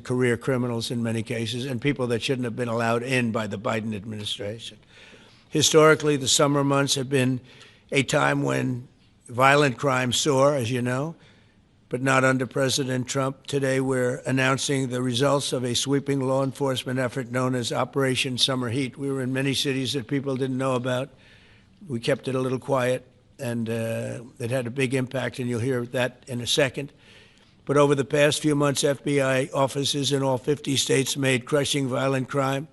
career criminals in many cases, and people that shouldn't have been allowed in by the Biden administration. Historically, the summer months have been a time when violent crime soar, as you know, but not under President Trump. Today, we're announcing the results of a sweeping law enforcement effort known as Operation Summer Heat. We were in many cities that people didn't know about. We kept it a little quiet, and it had a big impact, and you'll hear that in a second. But over the past few months, FBI offices in all 50 states made crushing violent crime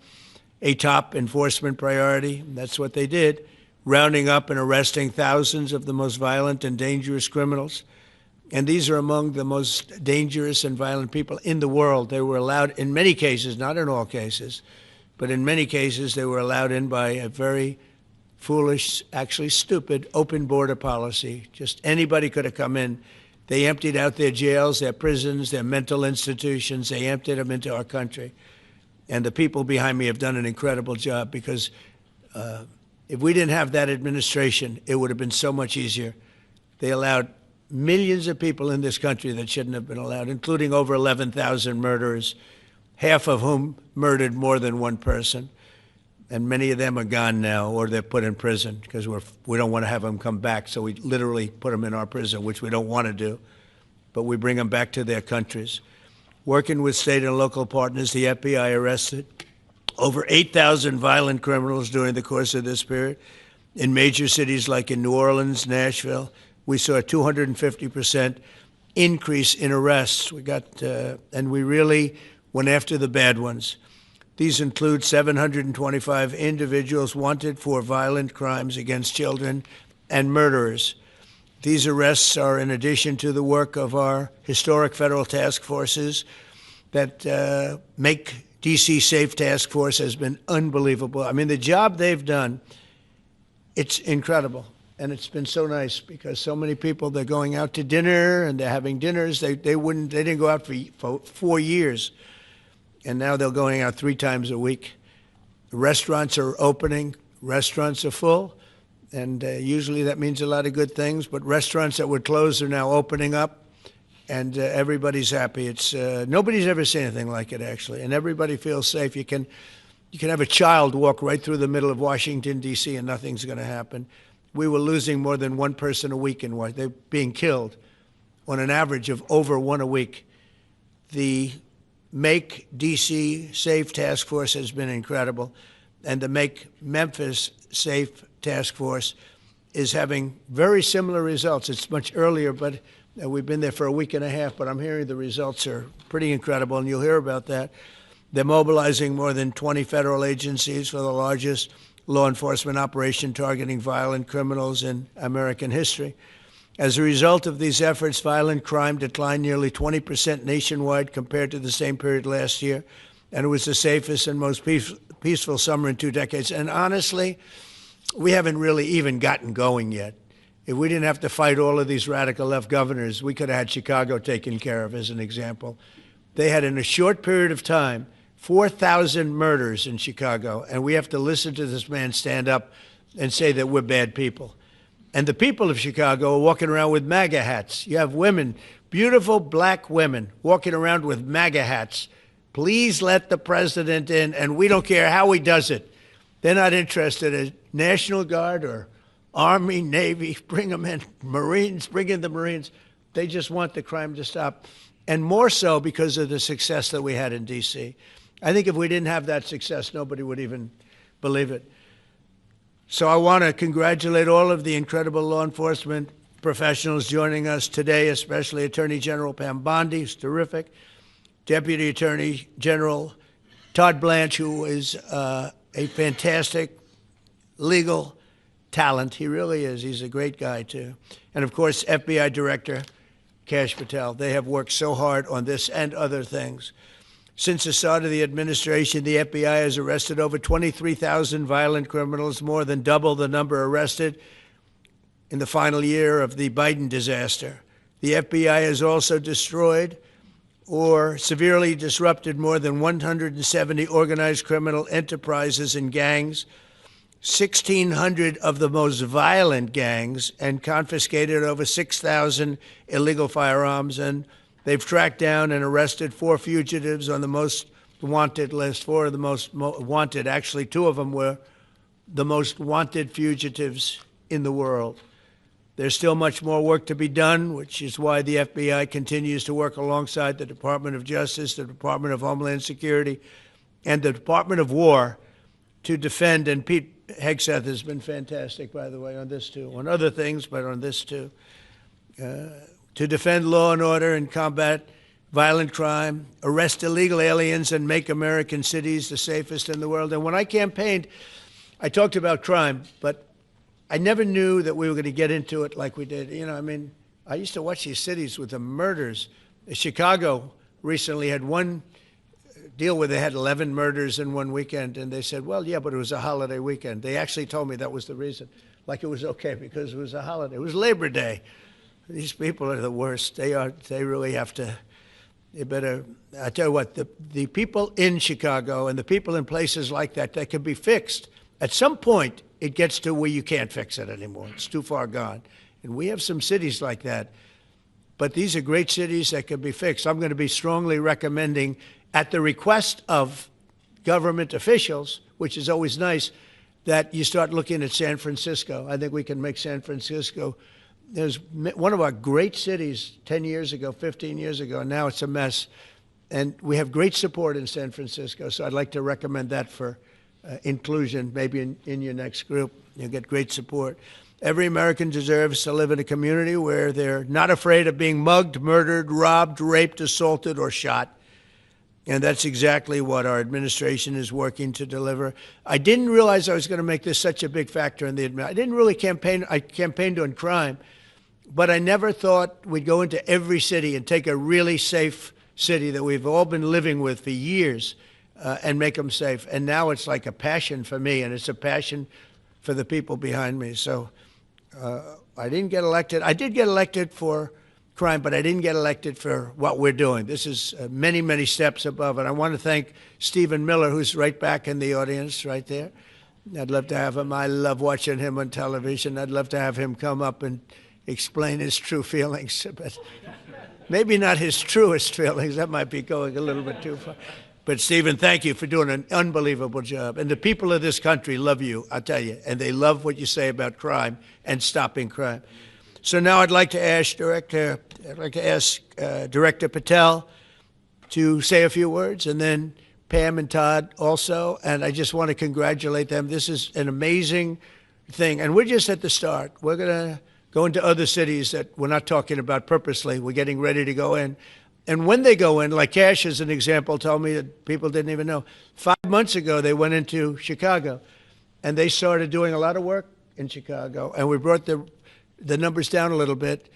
a top enforcement priority. That's what they did, rounding up and arresting thousands of the most violent and dangerous criminals. And these are among the most dangerous and violent people in the world. They were allowed, in many cases, not in all cases, but in many cases, they were allowed in by a very foolish, actually stupid, open border policy. Just anybody could have come in. They emptied out their jails, their prisons, their mental institutions. They emptied them into our country. And the people behind me have done an incredible job, because if we didn't have that administration, it would have been so much easier. They allowed millions of people in this country that shouldn't have been allowed, including over 11,000 murderers, half of whom murdered more than one person. And many of them are gone now, or they're put in prison, because we don't want to have them come back. So we literally put them in our prison, which we don't want to do. But we bring them back to their countries. Working with state and local partners, the FBI arrested over 8,000 violent criminals during the course of this period. In major cities like in New Orleans, Nashville, we saw a 250% increase in arrests. And we really went after the bad ones. These include 725 individuals wanted for violent crimes against children and murderers. These arrests are in addition to the work of our historic federal task forces. That Make D.C. Safe Task Force has been unbelievable. I mean, the job they've done, it's incredible. And it's been so nice, because so many people, they're going out to dinner and they're having dinners. They didn't go out for 4 years. And now they're going out 3 times a week. Restaurants are opening. Restaurants are full. And usually that means a lot of good things. But restaurants that were closed are now opening up. And everybody's happy. It's nobody's ever seen anything like it, actually. And everybody feels safe. You can have a child walk right through the middle of Washington, D.C., and nothing's going to happen. We were losing more than one person a week in Washington. They're being killed on an average of over 1 a week. The Make D.C. Safe Task Force has been incredible. And the Make Memphis Safe Task Force is having very similar results. It's much earlier, but we've been there for a week and a half, but I'm hearing the results are pretty incredible, and you'll hear about that. They're mobilizing more than 20 federal agencies for the largest law enforcement operation targeting violent criminals in American history. As a result of these efforts, violent crime declined nearly 20% nationwide compared to the same period last year, and it was the safest and most peaceful summer in 2 decades. And honestly, we haven't really even gotten going yet. If we didn't have to fight all of these radical left governors, we could have had Chicago taken care of, as an example. They had, in a short period of time, 4,000 murders in Chicago, and we have to listen to this man stand up and say that we're bad people. And the people of Chicago are walking around with MAGA hats. You have women, beautiful black women, walking around with MAGA hats. Please let the president in, and we don't care how he does it. They're not interested in National Guard or Army, Navy, bring them in, Marines, bring in the Marines. They just want the crime to stop. And more so because of the success that we had in D.C. I think if we didn't have that success, nobody would even believe it. So I want to congratulate all of the incredible law enforcement professionals joining us today, especially Attorney General Pam Bondi, who's terrific, Deputy Attorney General Todd Blanche, who is a fantastic legal talent. He really is. He's a great guy, too. And, of course, FBI Director Kash Patel. They have worked so hard on this and other things. Since the start of the administration, the FBI has arrested over 23,000 violent criminals, more than double the number arrested in the final year of the Biden disaster. The FBI has also destroyed or severely disrupted more than 170 organized criminal enterprises and gangs, 1,600 of the most violent gangs, and confiscated over 6,000 illegal firearms and They've tracked down and arrested 4 fugitives on the most wanted list, 4 of the most wanted. Actually, 2 of them were the most wanted fugitives in the world. There's still much more work to be done, which is why the FBI continues to work alongside the Department of Justice, the Department of Homeland Security, and the Department of War to defend. And Pete Hegseth has been fantastic, by the way, on this too, on other things, but on this too, to defend law and order and combat violent crime, arrest illegal aliens, and make American cities the safest in the world. And when I campaigned, I talked about crime, but I never knew that we were going to get into it like we did. You know, I mean, I used to watch these cities with the murders. Chicago recently had one deal where they had 11 murders in one weekend, and they said, well, yeah, but it was a holiday weekend. They actually told me that was the reason, like it was okay because it was a holiday. It was Labor Day. These people are the worst. They really have to, they better, I tell you what, the people in Chicago and the people in places like that can be fixed. At some point, it gets to where you can't fix it anymore. It's too far gone. And we have some cities like that. But these are great cities that can be fixed. I'm going to be strongly recommending, at the request of government officials, which is always nice, that you start looking at San Francisco. I think we can make San Francisco, there's one of our great cities 10 years ago, 15 years ago, and now it's a mess. And we have great support in San Francisco, so I'd like to recommend that for inclusion, maybe in your next group. You'll get great support. Every American deserves to live in a community where they're not afraid of being mugged, murdered, robbed, raped, assaulted, or shot. And that's exactly what our administration is working to deliver. I didn't realize I was going to make this such a big factor in the administration. I didn't really campaign. I campaigned on crime, but I never thought we'd go into every city and take a really safe city that we've all been living with for years and make them safe. And now it's like a passion for me, and it's a passion for the people behind me. So I didn't get elected. I did get elected for crime, but I didn't get elected for what we're doing. This is many, many steps above. And I want to thank Stephen Miller, who's right back in the audience right there. I'd love to have him. I love watching him on television. I'd love to have him come up and explain his true feelings, but maybe not his truest feelings. That might be going a little bit too far. But Stephen, thank you for doing an unbelievable job. And the people of this country love you, I'll tell you, and they love what you say about crime and stopping crime. So now I'd like to ask Director Patel to say a few words, and then Pam and Todd also. And I just want to congratulate them. This is an amazing thing. And we're just at the start. We're going to go into other cities that we're not talking about purposely. We're getting ready to go in. And when they go in, like Kash as an example told me that people didn't even know, 5 months ago they went into Chicago, and they started doing a lot of work in Chicago, and we brought the numbers down a little bit,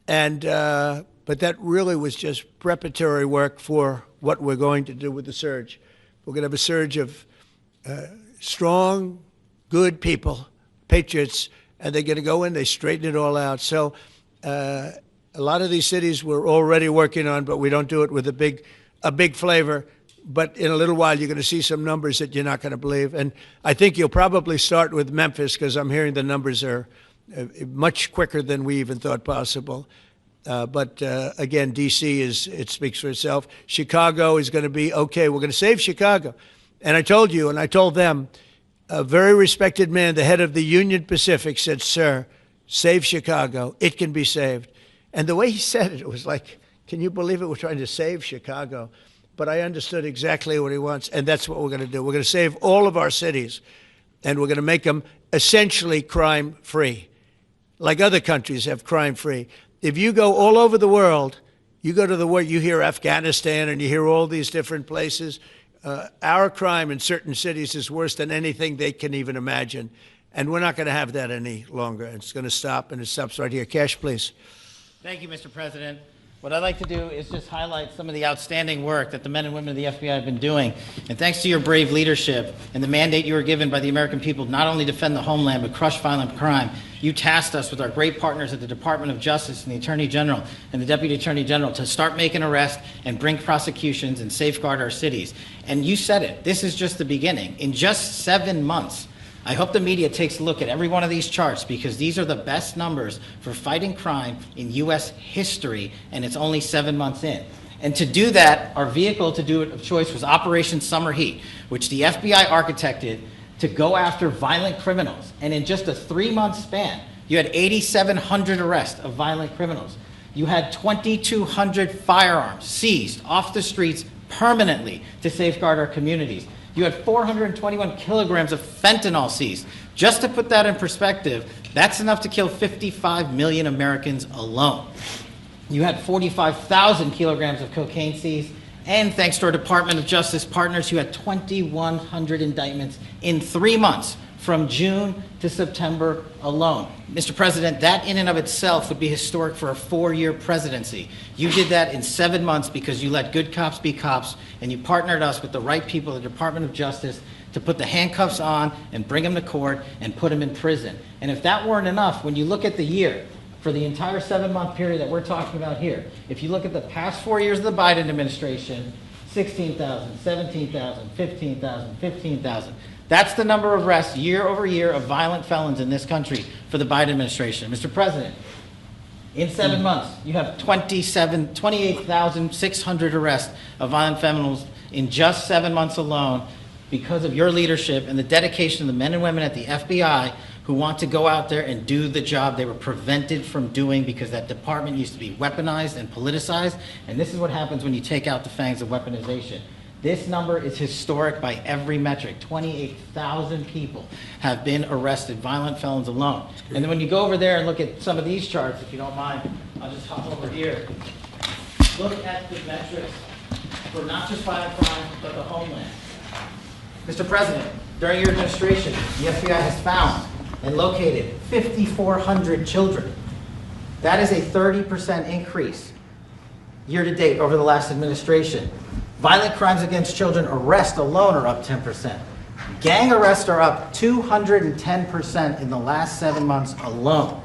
and but that really was just preparatory work for what we're going to do with the surge. We're going to have a surge of strong, good people, patriots, and they're going to go in, they straighten it all out. So a lot of these cities we're already working on, but we don't do it with a big flavor. But in a little while, you're going to see some numbers that you're not going to believe. And I think you'll probably start with Memphis, because I'm hearing the numbers are much quicker than we even thought possible. But again, D.C. it speaks for itself. Chicago is going to be okay. We're going to save Chicago. And I told you, and I told them, a very respected man, the head of the Union Pacific, said, "Sir, save Chicago. It can be saved." And the way he said it, it was like, can you believe it? We're trying to save Chicago. But I understood exactly what he wants, and that's what we're going to do. We're going to save all of our cities, and we're going to make them essentially crime-free, like other countries have crime-free. If you go all over the world, you go to the world, you hear Afghanistan and you hear all these different places. Our crime in certain cities is worse than anything they can even imagine, and we're not going to have that any longer. It's going to stop, and it stops right here. Kash, please. Thank you, Mr. President. What I'd like to do is just highlight some of the outstanding work that the men and women of the FBI have been doing. And thanks to your brave leadership and the mandate you were given by the American people to not only defend the homeland but crush violent crime, you tasked us with our great partners at the Department of Justice and the Attorney General and the Deputy Attorney General to start making arrests and bring prosecutions and safeguard our cities. And you said it, this is just the beginning. In just 7 months, I hope the media takes a look at every one of these charts because these are the best numbers for fighting crime in U.S. history, and it's only 7 months in. And to do that, our vehicle to do it of choice was Operation Summer Heat, which the FBI architected to go after violent criminals. And in just a 3-month span, you had 8,700 arrests of violent criminals. You had 2,200 firearms seized off the streets permanently to safeguard our communities. You had 421 kilograms of fentanyl seized. Just to put that in perspective, that's enough to kill 55 million Americans alone. You had 45,000 kilograms of cocaine seized, and thanks to our Department of Justice partners, you had 2,100 indictments in 3 months, from June to September alone. Mr. President, that in and of itself would be historic for a 4-year presidency. You did that in 7 months because you let good cops be cops, and you partnered us with the right people, the Department of Justice, to put the handcuffs on and bring them to court and put them in prison. And if that weren't enough, when you look at the year, for the entire 7-month period that we're talking about here, if you look at the past 4 years of the Biden administration, 16,000, 17,000, 15,000, 15,000. That's the number of arrests year over year of violent felons in this country for the Biden administration. Mr. President, in 7 months, you have 28,600 arrests of violent felons in just 7 months alone because of your leadership and the dedication of the men and women at the FBI who want to go out there and do the job they were prevented from doing because that department used to be weaponized and politicized. And this is what happens when you take out the fangs of weaponization. This number is historic by every metric. 28,000 people have been arrested, violent felons alone. And then when you go over there and look at some of these charts, if you don't mind, I'll just hop over here. Look at the metrics for not just violent crime, but the homeland. Mr. President, during your administration, the FBI has found and located 5,400 children. That is a 30% increase year to date over the last administration. Violent crimes against children arrests alone are up 10%. Gang arrests are up 210% in the last 7 months alone.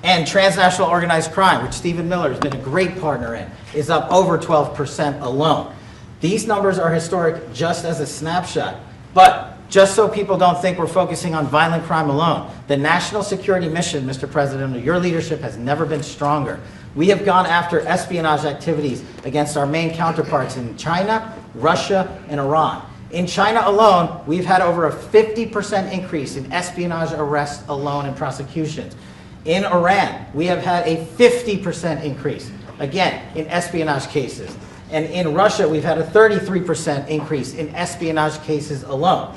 And transnational organized crime, which Stephen Miller has been a great partner in, is up over 12% alone. These numbers are historic just as a snapshot. But just so people don't think we're focusing on violent crime alone, the national security mission, Mr. President, under your leadership has never been stronger. We have gone after espionage activities against our main counterparts in China, Russia, and Iran. In China alone, we've had over a 50% increase in espionage arrests alone and prosecutions. In Iran, we have had a 50% increase, again, in espionage cases. And in Russia, we've had a 33% increase in espionage cases alone.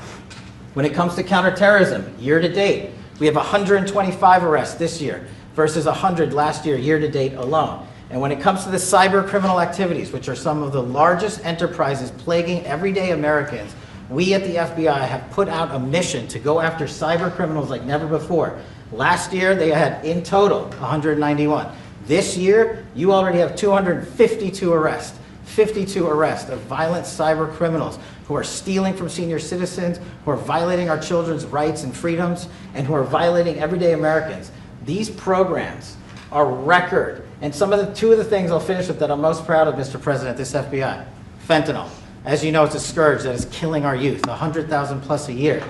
When it comes to counterterrorism, year to date, we have 125 arrests this year versus 100 last year, year to date alone. And when it comes to the cyber criminal activities, which are some of the largest enterprises plaguing everyday Americans, we at the FBI have put out a mission to go after cyber criminals like never before. Last year, they had in total 191. This year, you already have 252 arrests. 52 arrests of violent cyber criminals who are stealing from senior citizens, who are violating our children's rights and freedoms, and who are violating everyday Americans. These programs are record. And two of the things I'll finish with that I'm most proud of, Mr. President, this FBI. Fentanyl. As you know, it's a scourge that is killing our youth, 100,000 plus a year.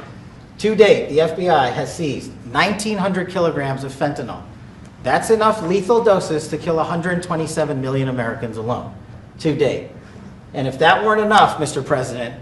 To date, the FBI has seized 1,900 kilograms of fentanyl. That's enough lethal doses to kill 127 million Americans alone. To date. And if that weren't enough, Mr. President,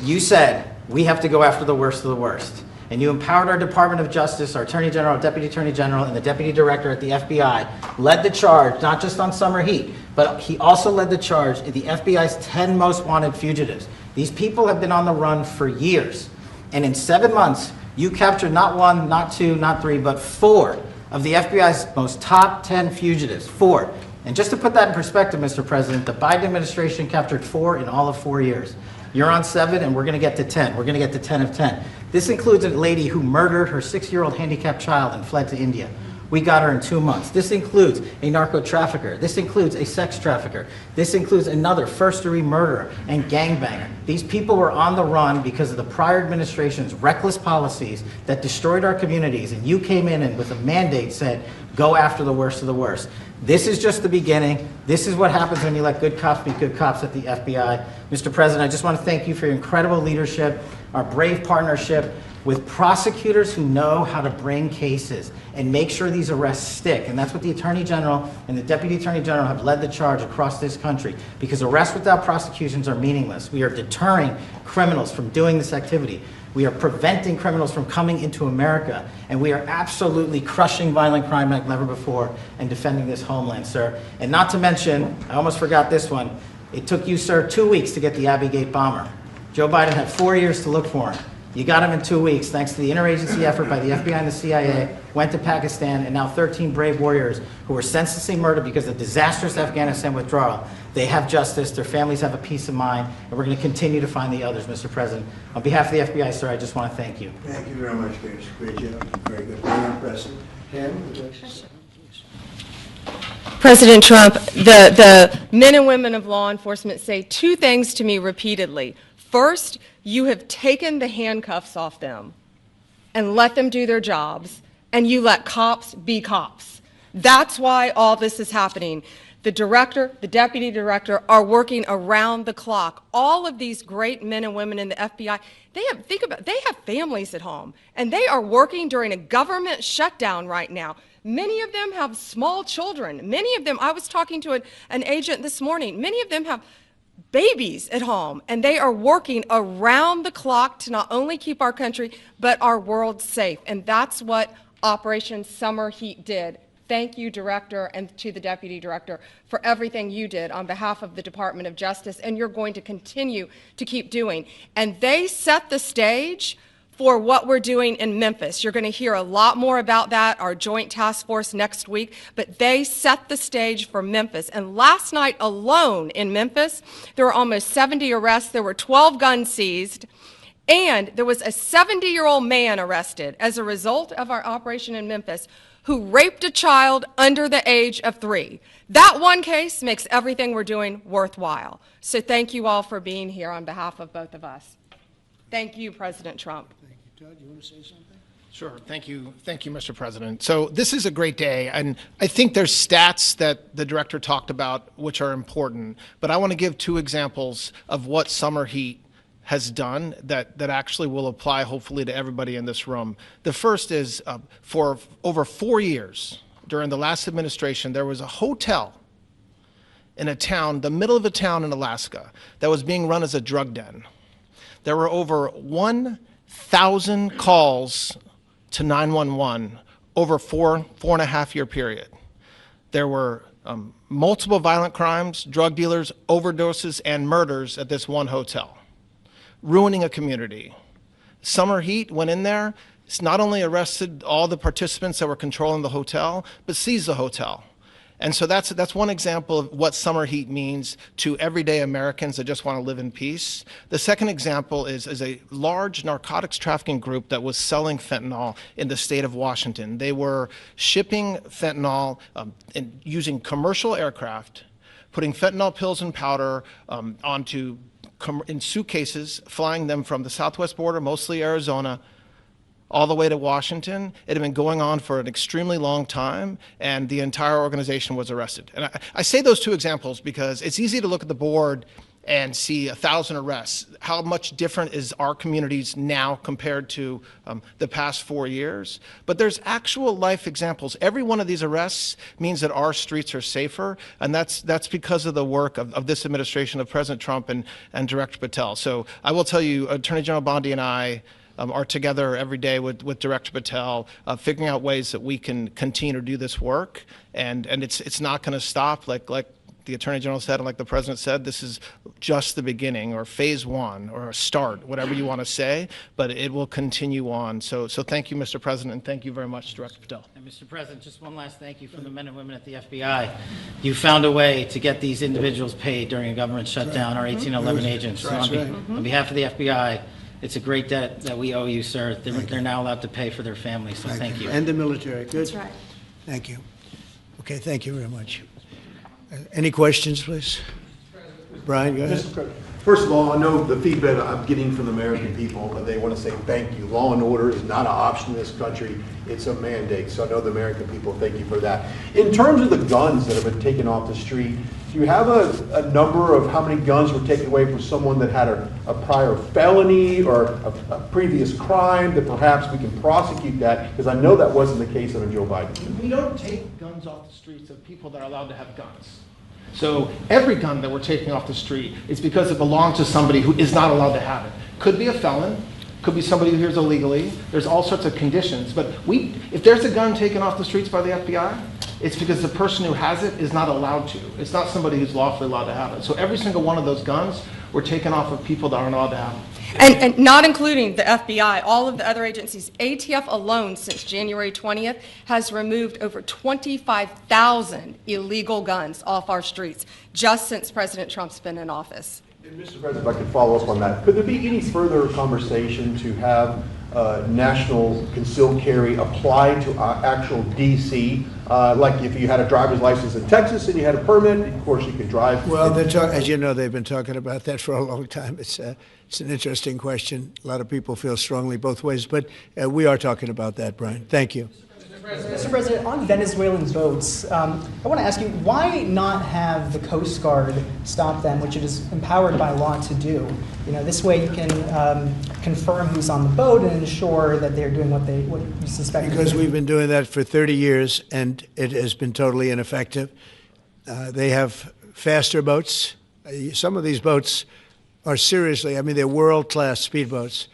you said we have to go after the worst of the worst. And you empowered our Department of Justice, our Attorney General, Deputy Attorney General, and the Deputy Director at the FBI, led the charge, not just on summer heat, but he also led the charge in the FBI's 10 most wanted fugitives. These people have been on the run for years. And in 7 months, you captured not 1, not 2, not 3, but 4 of the FBI's most top 10 fugitives. 4. And just to put that in perspective, Mr. President, the Biden administration captured 4 in all of 4 years. You're on 7, and we're going to get to 10. We're going to get to 10 of 10. This includes a lady who murdered her 6-year-old handicapped child and fled to India. We got her in 2 months. This includes a narco trafficker. This includes a sex trafficker. This includes another first-degree murderer and gangbanger. These people were on the run because of the prior administration's reckless policies that destroyed our communities, and you came in and with a mandate said, Go after the worst of the worst. This is just the beginning. This is what happens when you let good cops be good cops at the FBI. Mr. President, I just want to thank you for your incredible leadership, our brave partnership with prosecutors who know how to bring cases and make sure these arrests stick. And that's what the Attorney General and the Deputy Attorney General have led the charge across this country, because arrests without prosecutions are meaningless. We are deterring criminals from doing this activity. We are preventing criminals from coming into America, and we are absolutely crushing violent crime like never before and defending this homeland, sir. And not to mention, I almost forgot this one, it took you, sir, 2 weeks to get the Abbey Gate bomber. Joe Biden had 4 years to look for him. You got him in 2 weeks, thanks to the interagency effort by the FBI and the CIA, went to Pakistan, and now 13 brave warriors who were senselessly murdered because of the disastrous Afghanistan withdrawal. They have justice, their families have a peace of mind, and we're going to continue to find the others, Mr. President. On behalf of the FBI, sir, I just want to thank you. Thank you very much, Kash. Great job. Very good. Very impressive. Ken? President Trump, the men and women of law enforcement say two things to me repeatedly. First, you have taken the handcuffs off them and let them do their jobs, and you let cops be cops. That's why all this is happening. The director, the deputy director are working around the clock. All of these great men and women in the FBI, they have families at home, and they are working during a government shutdown right now. Many of them have small children. Many of them, I was talking to an agent this morning, many of them have babies at home, and they are working around the clock to not only keep our country, but our world safe. And that's what Operation Summer Heat did. Thank you, Director, and to the Deputy Director for everything you did on behalf of the Department of Justice, and you're going to continue to keep doing. And they set the stage for what we're doing in Memphis. You're going to hear a lot more about that, our joint task force next week, but they set the stage for Memphis. And last night alone in Memphis, there were almost 70 arrests, there were 12 guns seized, and there was a 70-year-old man arrested as a result of our operation in Memphis who raped a child under the age of 3. That one case makes everything we're doing worthwhile. So thank you all for being here on behalf of both of us. Thank you, President Trump. Thank you. Todd, you want to say something? Sure. Thank you, Mr. President. So this is a great day, and I think there's stats that the director talked about which are important, but I want to give 2 examples of what Summer Heat has done that actually will apply hopefully to everybody in this room. The first is for over 4 years during the last administration, there was a hotel in a town, the middle of a town in Alaska, that was being run as a drug den. There were over 1,000 calls to 911 over 4.5 year period. There were multiple violent crimes, drug dealers, overdoses, and murders at this one hotel, ruining a community. Summer Heat went in there. It's not only arrested all the participants that were controlling the hotel, but seized the hotel. And so that's one example of what Summer Heat means to everyday Americans that just want to live in peace. The second example is a large narcotics trafficking group that was selling fentanyl in the state of Washington. They were shipping fentanyl and using commercial aircraft, putting fentanyl pills and powder in suitcases, flying them from the southwest border, mostly Arizona, all the way to Washington. It had been going on for an extremely long time, and the entire organization was arrested. And I say those 2 examples because it's easy to look at the board and see 1,000 arrests. How much different is our communities now compared to the past 4 years? But there's actual life examples. Every one of these arrests means that our streets are safer, and that's because of the work of this administration, of President Trump and Director Patel. So I will tell you, Attorney General Bondi and I are together every day with Director Patel, figuring out ways that we can continue to do this work, and it's not going to stop. Like the Attorney General said, and like the President said, this is just the beginning, or phase 1, or a start, whatever you want to say, but it will continue on. So thank you, Mr. President, and thank you very much, Director Patel. And Mr. President, just one last thank you from the men and women at the FBI. You found a way to get these individuals paid during a government shutdown, our 1811 agents. So on behalf of the FBI, it's a great debt that we owe you, sir. They're now allowed to pay for their families, so thank you. And the military. Good. That's right. Thank you. Okay, thank you very much. Any questions, please? Brian, go ahead. First of all, I know the feedback I'm getting from the American people, they want to say thank you. Law and order is not an option in this country, it's a mandate. So I know the American people, thank you for that. In terms of the guns that have been taken off the street, do you have a number of how many guns were taken away from someone that had a prior felony or a previous crime, that perhaps we can prosecute that? Because I know that wasn't the case under Joe Biden. We don't take guns off the streets of people that are allowed to have guns. So every gun that we're taking off the street is because it belongs to somebody who is not allowed to have it. Could be a felon, could be somebody who hears illegally. There's all sorts of conditions. But if there's a gun taken off the streets by the FBI, it's because the person who has it is not allowed to. It's not somebody who's lawfully allowed to have it. So every single one of those guns were taken off of people that aren't allowed to have them. And not including the FBI, all of the other agencies. ATF alone, since January 20th, has removed over 25,000 illegal guns off our streets, just since President Trump's been in office. And Mr. President, if I could follow up on that, could there be any further conversation to have national concealed carry applied to actual DC? Like if you had a driver's license in Texas and you had a permit, of course you could drive. Well, as you know, they've been talking about that for a long time. It's an interesting question. A lot of people feel strongly both ways, but we are talking about that, Brian. Thank you. Mr. President, on Venezuelan boats, I want to ask you, why not have the Coast Guard stop them, which it is empowered by law to do? You know, this way you can confirm who's on the boat and ensure that they're doing what you suspect. Because we've been doing that for 30 years, and it has been totally ineffective. They have faster boats. Some of these boats are seriously, I mean, they're world-class speedboats,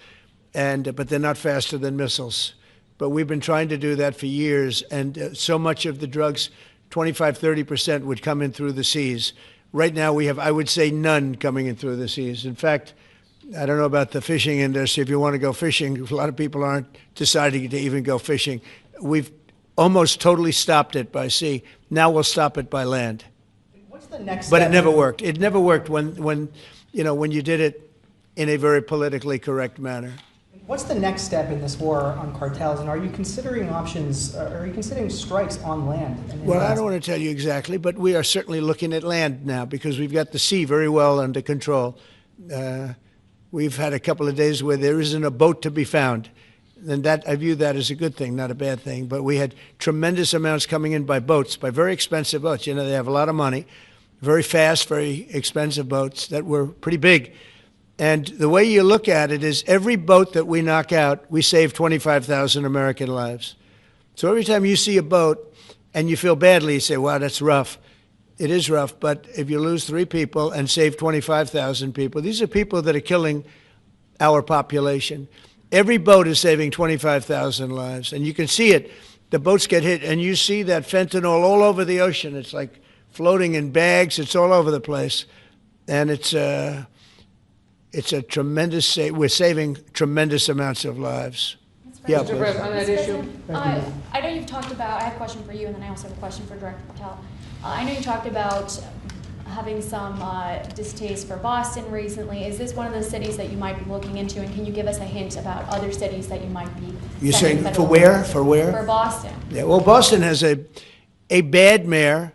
but they're not faster than missiles. But we've been trying to do that for years, and so much of the drugs, 25–30%, would come in through the seas. Right now we have, I would say, none coming in through the seas. In fact, I don't know about the fishing industry. If you want to go fishing, a lot of people aren't deciding to even go fishing. We've almost totally stopped it by sea. Now we'll stop it by land. What's the next But step? it never worked. It never worked when you did it in a very politically correct manner. What's the next step in this war on cartels, and are you considering options, are you considering strikes on land? Well, I don't want to tell you exactly, but we are certainly looking at land now because we've got the sea very well under control. We've had a couple of days where there isn't a boat to be found. And that, I view that as a good thing, not a bad thing. But we had tremendous amounts coming in by boats, by very expensive boats. You know, they have a lot of money, very fast, very expensive boats that were pretty big. And the way you look at it is every boat that we knock out, we save 25,000 American lives. So every time you see a boat and you feel badly, you say, wow, that's rough. It is rough, but if you lose 3 people and save 25,000 people, these are people that are killing our population. Every boat is saving 25,000 lives, and you can see it. The boats get hit, and you see that fentanyl all over the ocean. It's like floating in bags. It's all over the place, and it's a tremendous. We're saving tremendous amounts of lives. Yeah, Mr. please. President, on that issue. I know you've talked about. I have a question for you, and then I also have a question for Director Patel. I know you talked about having some distaste for Boston recently. Is this one of those cities that you might be looking into, and can you give us a hint about other cities that you might be? You're saying for where? For where? For Boston. Yeah. Well, Boston has a bad mayor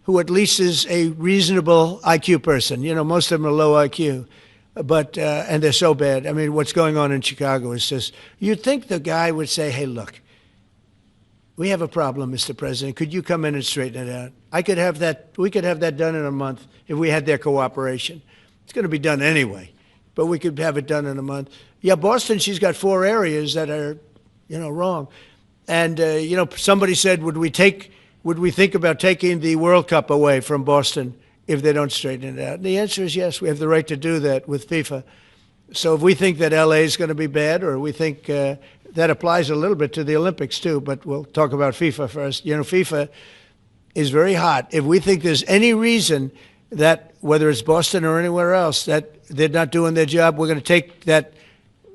who at least is a reasonable IQ person. You know, most of them are low IQ. But, and they're so bad. I mean, what's going on in Chicago is just, you'd think the guy would say, hey, look, we have a problem, Mr. President. Could you come in and straighten it out? We could have that done in a month if we had their cooperation. It's going to be done anyway, but we could have it done in a month. Yeah, Boston, she's got 4 areas that are, wrong. And, somebody said, would we think about taking the World Cup away from Boston if they don't straighten it out? And the answer is yes. We have the right to do that with FIFA. So if we think that LA is going to be bad, or we think that applies a little bit to the Olympics too, but we'll talk about FIFA first. FIFA is very hot. If we think there's any reason that, whether it's Boston or anywhere else, that they're not doing their job, we're going to take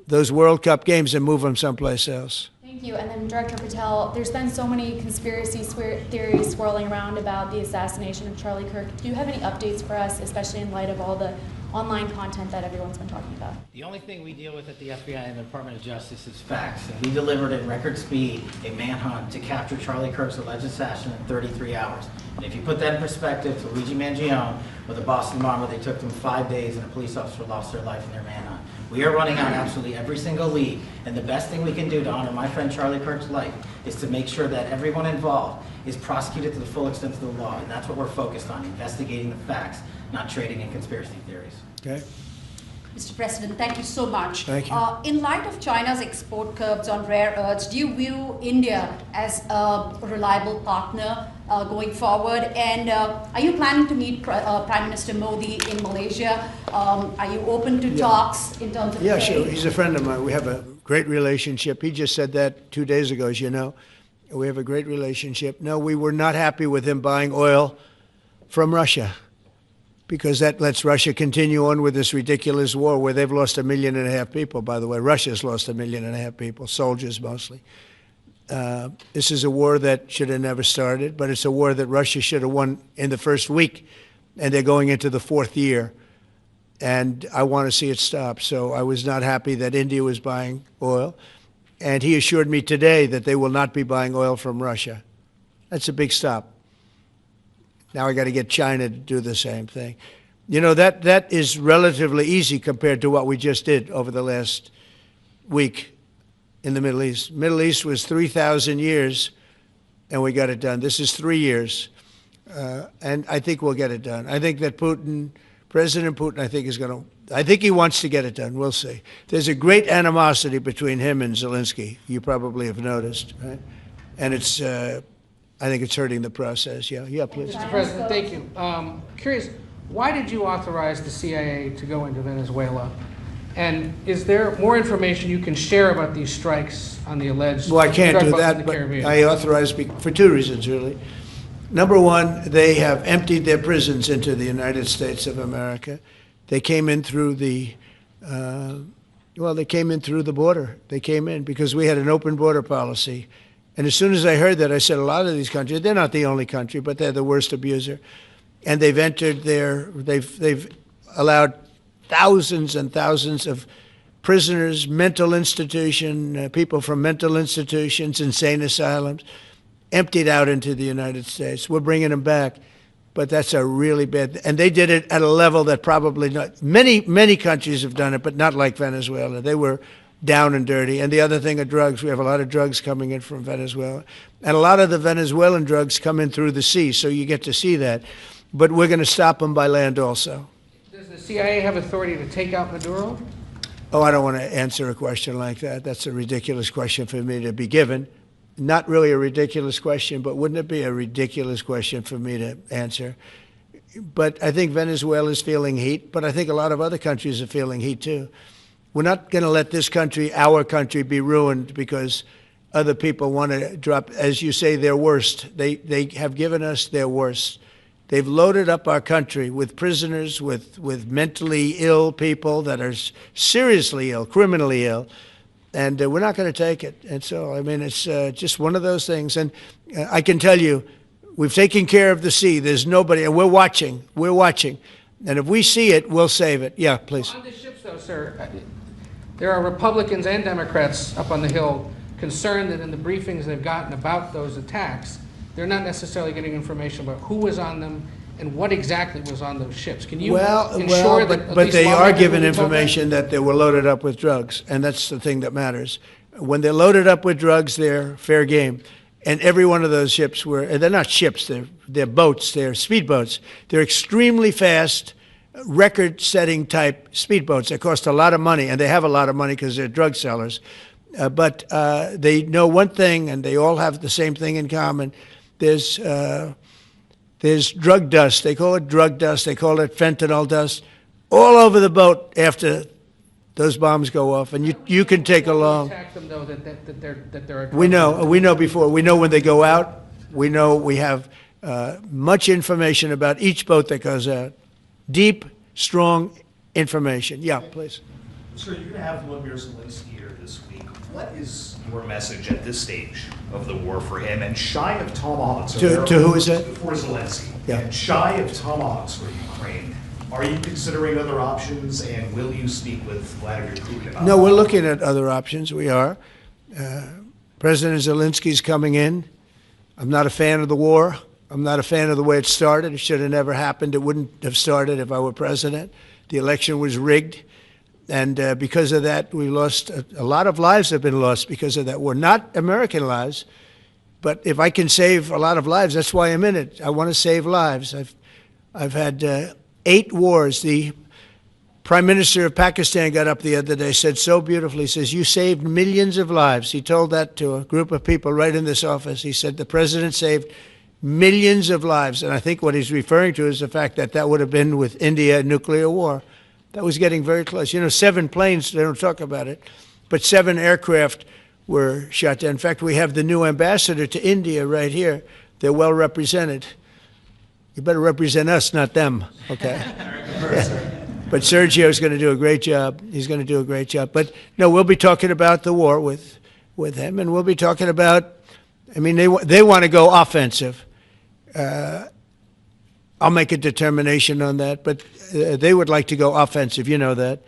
those World Cup games and move them someplace else. Thank you. And then Director Patel, there's been so many conspiracy theories swirling around about the assassination of Charlie Kirk. Do you have any updates for us, especially in light of all the online content that everyone's been talking about? The only thing we deal with at the FBI and the Department of Justice is facts. And we delivered at record speed a manhunt to capture Charlie Kirk's alleged assassin in 33 hours. And if you put that in perspective to Luigi Mangione with the Boston bomber, they took them 5 days and a police officer lost their life in their manhunt. We are running on absolutely every single lead. And the best thing we can do to honor my friend Charlie Kirk's life is to make sure that everyone involved is prosecuted to the full extent of the law. And that's what we're focused on, investigating the facts, not trading in conspiracy theories. Okay. Mr. President, thank you so much. Thank you. In light of China's export curbs on rare earths, do you view India as a reliable partner going forward? And are you planning to meet Prime Minister Modi in Malaysia? Are you open to talks in terms of Yeah, trade? sure. He's a friend of mine. We have a great relationship. He just said that 2 days ago, as you know. We have a great relationship. No, we were not happy with him buying oil from Russia, because that lets Russia continue on with this ridiculous war where they've lost 1.5 million people, by the way. Russia's lost 1.5 million people, soldiers mostly. This is a war that should have never started, but it's a war that Russia should have won in the first week, and they're going into the 4th year. And I want to see it stop. So I was not happy that India was buying oil. And he assured me today that they will not be buying oil from Russia. That's a big stop. Now I got to get China to do the same thing. You know, that is relatively easy compared to what we just did over the last week in the Middle East. Middle East was 3,000 years, and we got it done. This is 3 years, and I think we'll get it done. I think that President Putin, I think, is going to, I think he wants to get it done. We'll see. There's a great animosity between him and Zelensky. You probably have noticed, right? And it's, I think it's hurting the process. Yeah, please. Mr. President, thank you. Curious, why did you authorize the CIA to go into Venezuela? And is there more information you can share about these strikes on the alleged Well, I can't drug do busts in that, the but Caribbean? I authorized for 2 reasons, really. Number one, they have emptied their prisons into the United States of America. They came in through the, they came in through the border. They came in because we had an open border policy. And as soon as I heard that, I said, a lot of these countries, they're not the only country, but they're the worst abuser. And they've entered they've allowed thousands and thousands of prisoners, people from mental institutions, insane asylums, emptied out into the United States. We're bringing them back, but that's a really bad, and they did it at a level that probably not, many countries have done it, but not like Venezuela. They were down and dirty. And the other thing are drugs. We have a lot of drugs coming in from Venezuela. And a lot of the Venezuelan drugs come in through the sea, so you get to see that. But we're going to stop them by land also. Does the CIA have authority to take out Maduro? Oh, I don't want to answer a question like that. That's a ridiculous question for me to be given. Not really a ridiculous question, but wouldn't it be a ridiculous question for me to answer? But I think Venezuela is feeling heat, but I think a lot of other countries are feeling heat too. We're not going to let this country, our country, be ruined because other people want to drop, as you say, their worst. They have given us their worst. They've loaded up our country with prisoners, with mentally ill people that are seriously ill, criminally ill. And we're not going to take it. And so, I mean, it's just one of those things. And I can tell you, we've taken care of the sea. There's nobody, and we're watching. We're watching. And if we see it, we'll save it. Yeah, please. On the ships, though, sir, there are Republicans and Democrats up on the Hill concerned that in the briefings they've gotten about those attacks, they're not necessarily getting information about who was on them and what exactly was on those ships. Can you ensure that at but least they are lawmakers given will be told that? information that they were loaded up with drugs, and that's the thing that matters. When they're loaded up with drugs, they're fair game. And every one of those ships they're not ships, they're boats, they're speedboats. They're extremely fast, record-setting type speedboats. They cost a lot of money, and they have a lot of money because they're drug sellers. But they know one thing, and they all have the same thing in common. There's drug dust. They call it drug dust. They call it fentanyl dust all over the boat after those bombs go off. And you can take along. Attack them, though, that they're a drug We know before. We know when they go out. We know we have much information about each boat that goes out. Deep, strong information. Yeah, please. Sir, you're going to have Vladimir Zelensky here this week. What is your message at this stage of the war for him? And shy of tomahawks. To who is that? For Zelensky. Yeah. And shy of tomahawks for Ukraine. Are you considering other options, and will you speak with Vladimir Putin about No, we're looking at other options. We are. President Zelensky's coming in. I'm not a fan of the war. I'm not a fan of the way it started. It should have never happened. It wouldn't have started if I were president. The election was rigged. And because of that, we lost a lot of lives have been lost because of that war. Not American lives, but if I can save a lot of lives, that's why I'm in it. I want to save lives. I've had 8 wars. The Prime Minister of Pakistan got up the other day, said so beautifully, says, you saved millions of lives. He told that to a group of people right in this office. He said the president saved millions of lives. And I think what he's referring to is the fact that that would have been with India, nuclear war. That was getting very close. You know, 7 planes, they don't talk about it, but 7 aircraft were shot down. In fact, we have the new ambassador to India right here. They're well represented. You better represent us, not them, okay? But Sergio's going to do a great job. He's going to do a great job. But no, we'll be talking about the war with him, and we'll be talking about, I mean, they want to go offensive. I'll make a determination on that, but they would like to go offensive, you know that,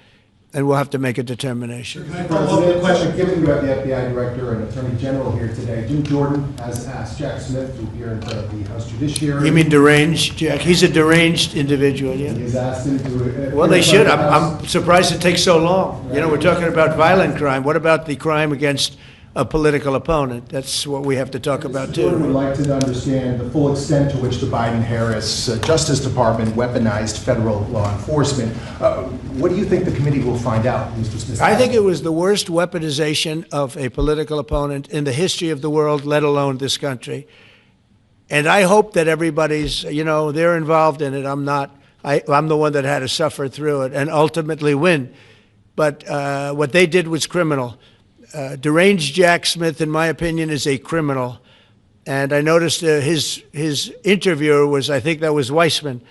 and we'll have to make a determination. Can I follow up the question? Given you have the FBI Director and Attorney General here today, Jim Jordan has asked Jack Smith to appear into the House Judiciary. You mean deranged, Jack? He's a deranged individual, yeah. He's asked him to Well, they should. I'm surprised it takes so long. You know, we're talking about violent crime. What about the crime against a political opponent? That's what we have to talk about, too. Jordan would like to understand the full extent to which the Biden-Harris Justice Department weaponized federal law enforcement. What do you think the committee will find out, Mr. Smith? I think it was the worst weaponization of a political opponent in the history of the world, let alone this country. And I hope that everybody's, you know, they're involved in it. I'm not. I'm the one that had to suffer through it and ultimately win. But what they did was criminal. Deranged Jack Smith, in my opinion, is a criminal. And I noticed his interviewer was, I think that was Weissman.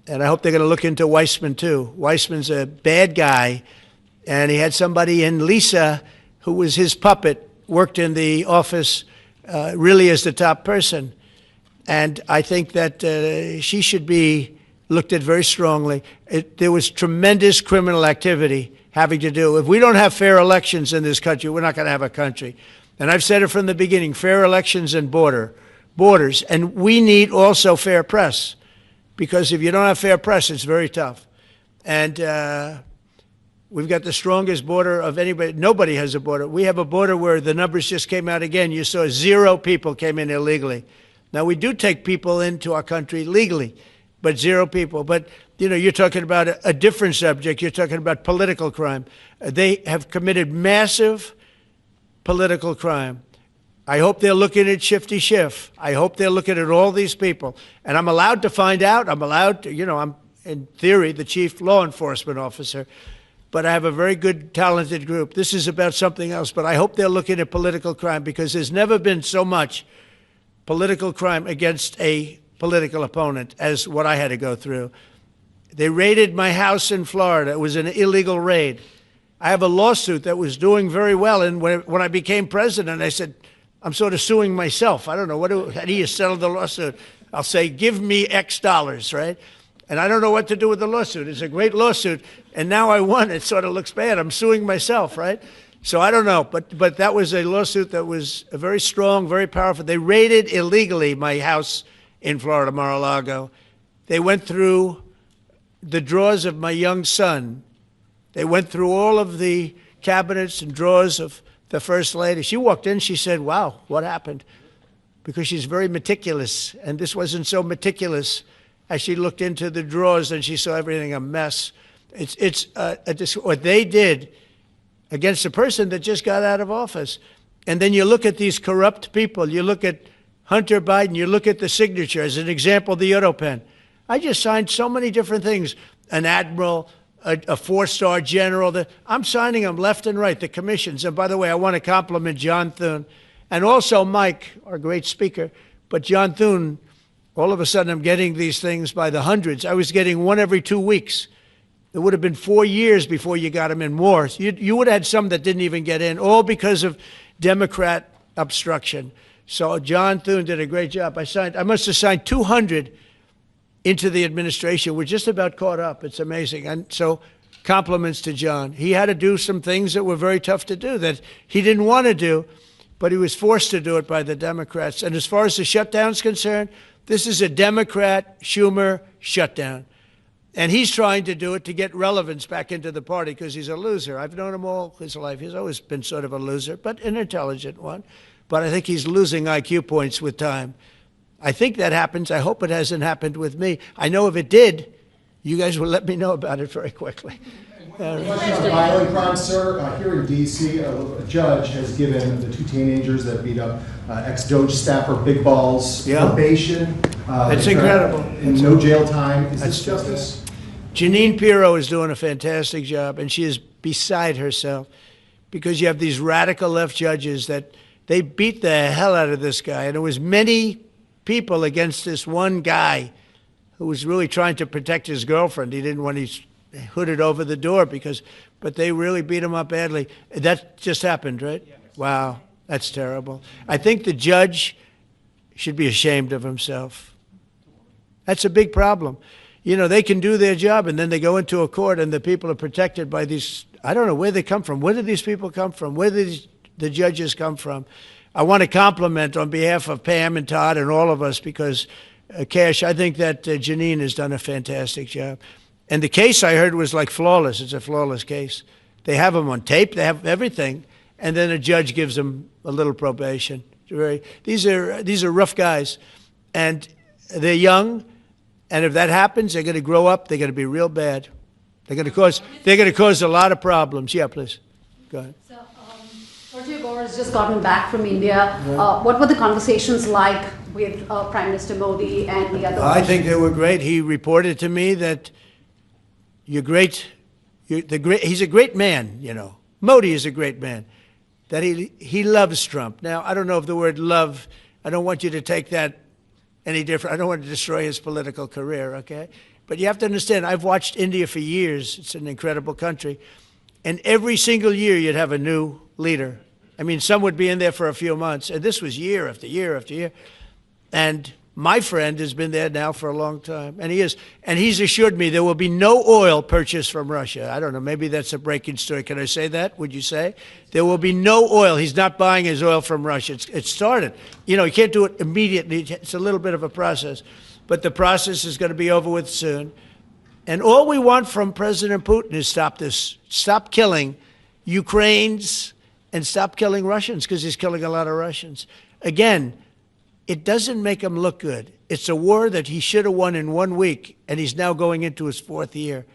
And I hope they're going to look into Weissman, too. Weissman's a bad guy. And he had somebody in Lisa, who was his puppet, worked in the office really as the top person. And I think that she should be looked at very strongly. There was tremendous criminal activity having to do. If we don't have fair elections in this country, we're not going to have a country. And I've said it from the beginning, fair elections and borders. And we need also fair press, because if you don't have fair press, it's very tough. And we've got the strongest border of anybody. Nobody has a border. We have a border where the numbers just came out again. You saw 0 people came in illegally. Now, we do take people into our country legally, but 0 people. But, you know, you're talking about a different subject. You're talking about political crime. They have committed massive political crime. I hope they're looking at Shifty Schiff. I hope they're looking at all these people. And I'm allowed to find out. I'm allowed to, you know, I'm, in theory, the chief law enforcement officer. But I have a very good, talented group. This is about something else. But I hope they're looking at political crime, because there's never been so much political crime against a political opponent as what I had to go through. They raided my house in Florida. It was an illegal raid. I have a lawsuit that was doing very well. And when I became president, I said, I'm sort of suing myself. I don't know. How do you settle the lawsuit? I'll say, give me X dollars, right? And I don't know what to do with the lawsuit. It's a great lawsuit. And now I won. It sort of looks bad. I'm suing myself, right? So I don't know. But that was a lawsuit that was very strong, very powerful. They raided illegally my house in Florida, Mar-a-Lago. They went through the drawers of my young son. They went through all of the cabinets and drawers of the First Lady. She walked in, she said, wow, what happened? Because she's very meticulous, and this wasn't so meticulous. As she looked into the drawers and she saw everything a mess. It's what they did against a person that just got out of office. And then you look at these corrupt people. You look at Hunter Biden. You look at the signature. As an example, the Autopen. I just signed so many different things. An admiral, a 4-star general. I'm signing them left and right, the commissions. And by the way, I want to compliment John Thune and also Mike, our great speaker. But John Thune, all of a sudden I'm getting these things by the hundreds. I was getting one every 2 weeks. It would have been 4 years before you got them in more. You would have had some that didn't even get in, all because of Democrat obstruction. So John Thune did a great job. I must have signed 200 into the administration. We're just about caught up. It's amazing. And so compliments to John. He had to do some things that were very tough to do that he didn't want to do, but he was forced to do it by the Democrats. And as far as the shutdown's concerned, this is a Democrat Schumer shutdown. And he's trying to do it to get relevance back into the party because he's a loser. I've known him all his life. He's always been sort of a loser, but an intelligent one. But I think he's losing IQ points with time. I think that happens. I hope it hasn't happened with me. I know if it did, you guys will let me know about it very quickly. Question on violent crime, sir. Here in D.C., a judge has given the two teenagers that beat up ex-Doge staffer Big Balls probation. It's incredible. And no jail time. Is this justice? Jeanine Pirro is doing a fantastic job, and she is beside herself because you have these radical left judges that they beat the hell out of this guy. And there was many people against this one guy who was really trying to protect his girlfriend. He didn't want to hooded over the door but they really beat him up badly. That just happened, right? Yes. Wow, that's terrible. I think the judge should be ashamed of himself. That's a big problem. You know, they can do their job and then they go into a court and the people are protected by these, I don't know where they come from. Where do these people come from? Where do the judges come from? I want to compliment on behalf of Pam and Todd and all of us because, Kash, I think that Jeanine has done a fantastic job. And the case I heard was like flawless. It's a flawless case. They have them on tape. They have everything. And then a judge gives them a little probation. These are rough guys. And they're young. And if that happens, they're going to grow up. They're going to be real bad. They're going to cause a lot of problems. Yeah, please. Go ahead. So, Sergio Gore has just gotten back from India. What were the conversations like with Prime Minister Modi and the other? I think they were great. He reported to me that he's a great man, you know. Modi is a great man. That he loves Trump. Now, I don't know if the word love, I don't want you to take that any different. I don't want to destroy his political career, okay? But you have to understand, I've watched India for years. It's an incredible country. And every single year you'd have a new leader. I mean, some would be in there for a few months. And this was year after year after year. And my friend has been there now for a long time. And he's assured me there will be no oil purchased from Russia. I don't know, maybe that's a breaking story. Can I say that? Would you say? There will be no oil. He's not buying his oil from Russia. It started. You know, you can't do it immediately. It's a little bit of a process. But the process is going to be over with soon. And all we want from President Putin is stop this. Stop killing Ukrainians and stop killing Russians because he's killing a lot of Russians. Again, it doesn't make him look good. It's a war that he should have won in 1 week, and he's now going into his 4th year.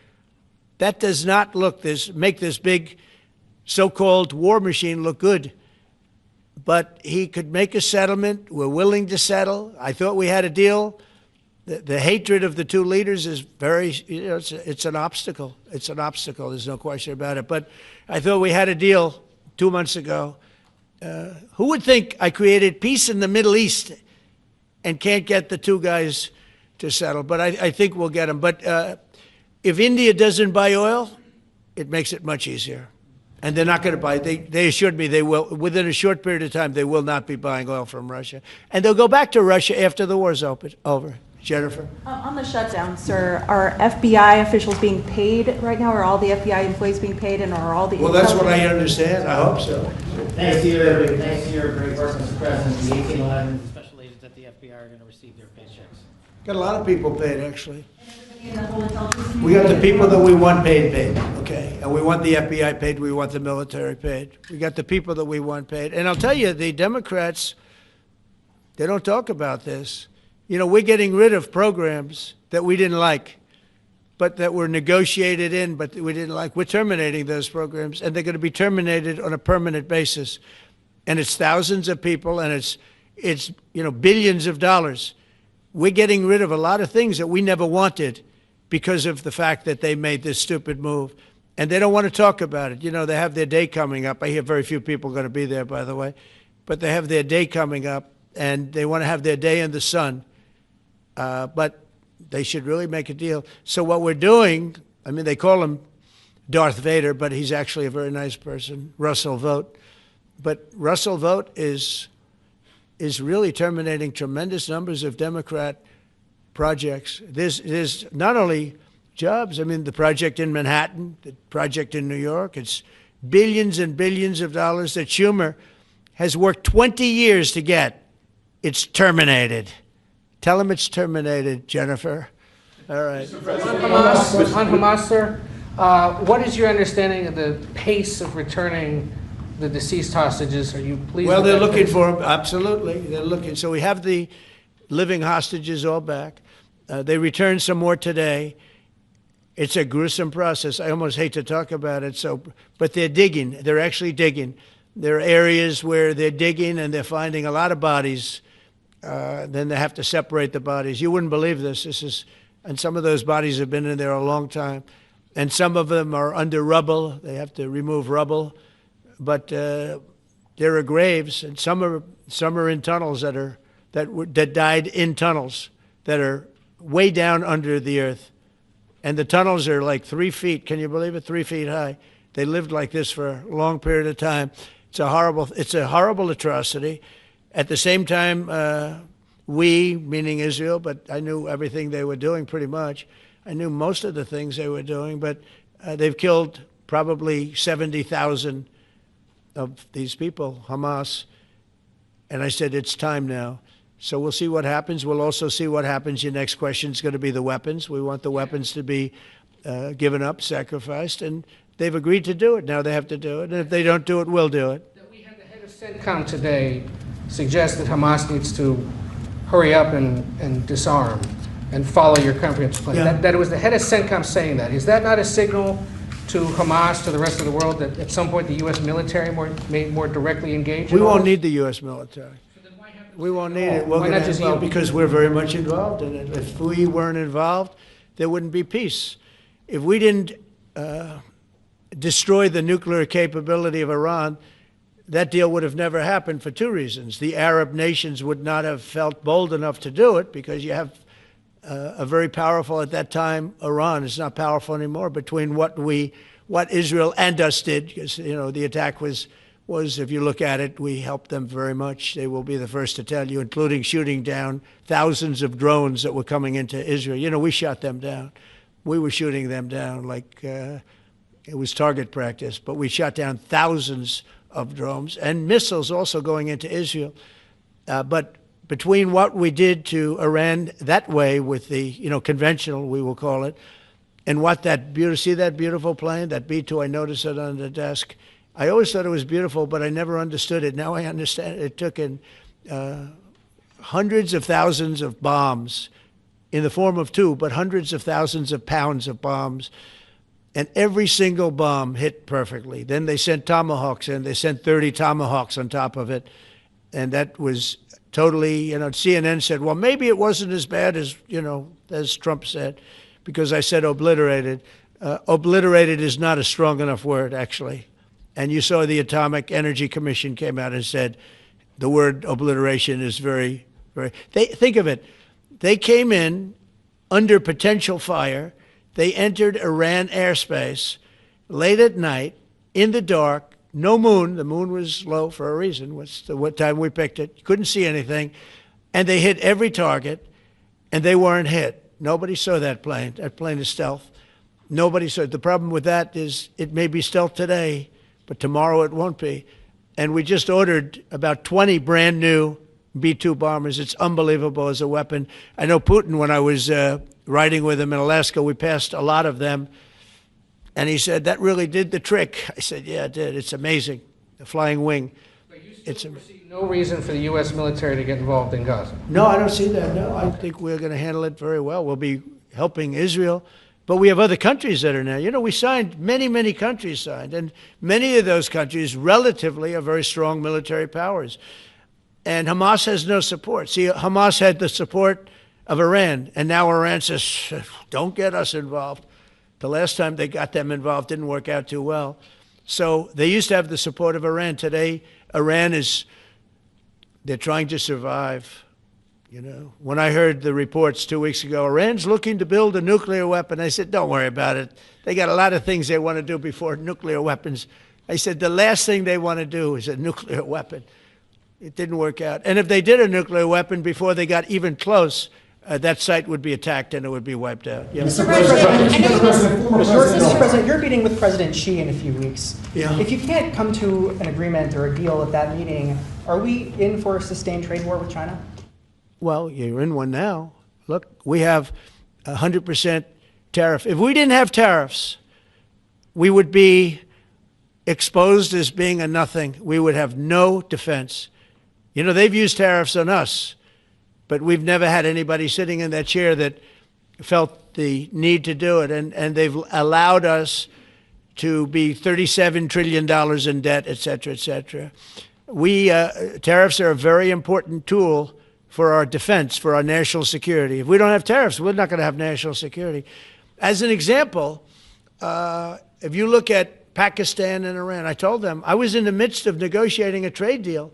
That does not make this big so-called war machine look good. But he could make a settlement. We're willing to settle. I thought we had a deal. The hatred of the two leaders is very, you know, it's an obstacle. It's an obstacle. There's no question about it. But I thought we had a deal 2 months ago. Who would think I created peace in the Middle East and can't get the two guys to settle? But I think we'll get them. But if India doesn't buy oil, it makes it much easier. And they're not going to buy. They assured me they will. Within a short period of time, they will not be buying oil from Russia. And they'll go back to Russia after the war's over. Jennifer? On the shutdown, sir, are FBI officials being paid right now? Are all the FBI employees being paid, and are all the... Well, that's what I understand. I hope so. Thanks to your great work, Mr. President, the 1811 special agents at the FBI are going to receive their paychecks. Got a lot of people paid, actually. We got the people that we want paid, okay? And we want the FBI paid, we want the military paid. We got the people that we want paid. And I'll tell you, the Democrats, they don't talk about this. You know, we're getting rid of programs that we didn't like, but that were negotiated in, but we didn't like. We're terminating those programs, and they're going to be terminated on a permanent basis. And it's thousands of people, and it's you know, billions of dollars. We're getting rid of a lot of things that we never wanted because of the fact that they made this stupid move. And they don't want to talk about it. You know, they have their day coming up. I hear very few people are going to be there, by the way. But they have their day coming up, and they want to have their day in the sun. But they should really make a deal. So what we're doing, I mean, they call him Darth Vader, but he's actually a very nice person, Russell Vogt. But Russell Vogt is really terminating tremendous numbers of Democrat projects. There's not only jobs, I mean, the project in Manhattan, the project in New York, it's billions and billions of dollars that Schumer has worked 20 years to get. It's terminated. Tell him it's terminated, Jennifer. All right. On Hamas, sir, what is your understanding of the pace of returning the deceased hostages? Are you pleased? Well, with they're that looking pace? for them. Absolutely, they're looking. So we have the living hostages all back. They returned some more today. It's a gruesome process. I almost hate to talk about it. But they're digging. They're actually digging. There are areas where they're digging and they're finding a lot of bodies. Then they have to separate the bodies. You wouldn't believe this. And some of those bodies have been in there a long time. And some of them are under rubble. They have to remove rubble. But there are graves, and some are in tunnels that died in tunnels that are way down under the earth. And the tunnels are like 3 feet. Can you believe it? 3 feet high. They lived like this for a long period of time. It's a horrible atrocity. At the same time, we, meaning Israel, but I knew everything they were doing pretty much. I knew most of the things they were doing, but they've killed probably 70,000 of these people, Hamas. And I said, it's time now. So we'll see what happens. We'll also see what happens. Your next question is going to be the weapons. We want the weapons to be given up, sacrificed, and they've agreed to do it. Now they have to do it. And if they don't do it, we'll do it. We had the head of CENTCOM today suggest that Hamas needs to hurry up and disarm and follow your comprehensive plan. Yeah. That it was the head of CENTCOM saying that. Is that not a signal to Hamas, to the rest of the world, that at some point the U.S. military may more directly engage? We won't need the U.S. military. We won't need it. Why not just you? Because we're very much involved in it. If we weren't involved, there wouldn't be peace. If we didn't destroy the nuclear capability of Iran, that deal would have never happened for two reasons. The Arab nations would not have felt bold enough to do it because you have a very powerful, at that time, Iran. It's not powerful anymore between what Israel and us did. Because, the attack was, if you look at it, we helped them very much. They will be the first to tell you, including shooting down thousands of drones that were coming into Israel. We shot them down. We were shooting them down like it was target practice, but we shot down thousands of drones and missiles also going into Israel. But between what we did to Iran that way with the, conventional, we will call it, and what see that beautiful plane, that B-2, I noticed it on the desk. I always thought it was beautiful, but I never understood it. Now I understand. It took in hundreds of thousands of bombs in the form of two, but hundreds of thousands of pounds of bombs. And every single bomb hit perfectly. Then they sent Tomahawks in. They sent 30 Tomahawks on top of it. And that was totally, CNN said, well, maybe it wasn't as bad as Trump said, because I said obliterated. Obliterated is not a strong enough word, actually. And you saw the Atomic Energy Commission came out and said the word obliteration is very, very, think of it. They came in under potential fire. They entered Iran airspace late at night, in the dark, no moon. The moon was low for a reason. What time we picked it. You couldn't see anything. And they hit every target, and they weren't hit. Nobody saw that plane. That plane is stealth. Nobody saw it. The problem with that is it may be stealth today, but tomorrow it won't be. And we just ordered about 20 brand new B-2 bombers. It's unbelievable as a weapon. I know Putin, when I was riding with him in Alaska, we passed a lot of them. And he said, that really did the trick. I said, yeah, it did. It's amazing. The flying wing. But you still foresee no reason for the U.S. military to get involved in Gaza? No, I don't see that. No, I think we're going to handle it very well. We'll be helping Israel. But we have other countries that are now. We signed, many countries signed. And many of those countries relatively are very strong military powers. And Hamas has no support. See, Hamas had the support of Iran. And now Iran says, don't get us involved. The last time they got them involved didn't work out too well. So they used to have the support of Iran. Today, Iran they're trying to survive. When I heard the reports 2 weeks ago, Iran's looking to build a nuclear weapon, I said, don't worry about it. They got a lot of things they want to do before nuclear weapons. I said, the last thing they want to do is a nuclear weapon. It didn't work out. And if they did a nuclear weapon before they got even close, that site would be attacked and it would be wiped out. Yeah. Mr. President, Mr. President, you're meeting with President Xi in a few weeks. Yeah. If you can't come to an agreement or a deal at that meeting, are we in for a sustained trade war with China? Well, you're in one now. Look, we have 100% tariff. If we didn't have tariffs, we would be exposed as being a nothing. We would have no defense. You know, they've used tariffs on us, but we've never had anybody sitting in that chair that felt the need to do it. And they've allowed us to be $37 trillion in debt, et cetera, et cetera. Tariffs are a very important tool for our defense, for our national security. If we don't have tariffs, we're not going to have national security. As an example, if you look at Pakistan and Iran, I told them I was in the midst of negotiating a trade deal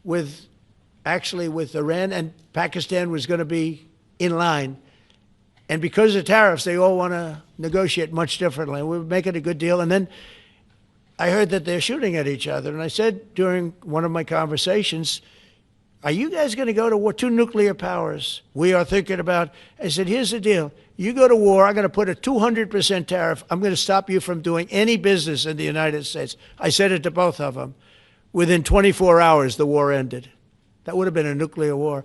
with Iran, and Pakistan was going to be in line. And because of tariffs, they all want to negotiate much differently. We were making a good deal, and then I heard that they're shooting at each other. And I said during one of my conversations, are you guys going to go to war? Two nuclear powers. We are thinking about, I said, here's the deal. You go to war, I'm going to put a 200% tariff. I'm going to stop you from doing any business in the United States. I said it to both of them. Within 24 hours, the war ended. That would have been a nuclear war.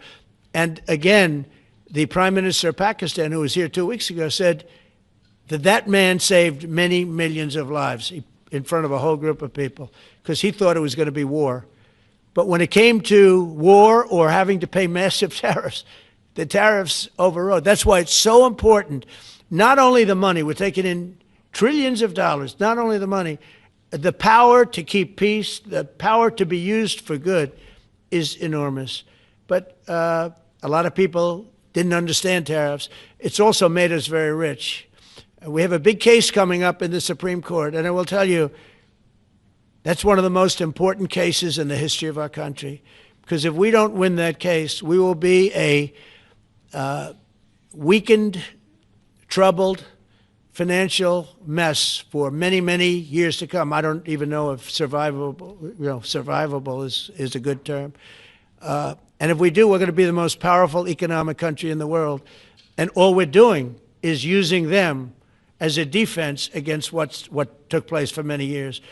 And again, the Prime Minister of Pakistan, who was here 2 weeks ago, said that that man saved many millions of lives in front of a whole group of people because he thought it was going to be war. But when it came to war or having to pay massive tariffs, the tariffs overrode. That's why it's so important. Not only the money, we're taking in trillions of dollars, not only the money, the power to keep peace, the power to be used for good is enormous. But a lot of people didn't understand tariffs. It's also made us very rich. We have a big case coming up in the Supreme Court, and I will tell you, that's one of the most important cases in the history of our country. Because if we don't win that case, we will be a weakened, troubled, financial mess for many, many years to come. I don't even know if survivable is a good term. And if we do, we're going to be the most powerful economic country in the world. And all we're doing is using them as a defense against what took place for many years.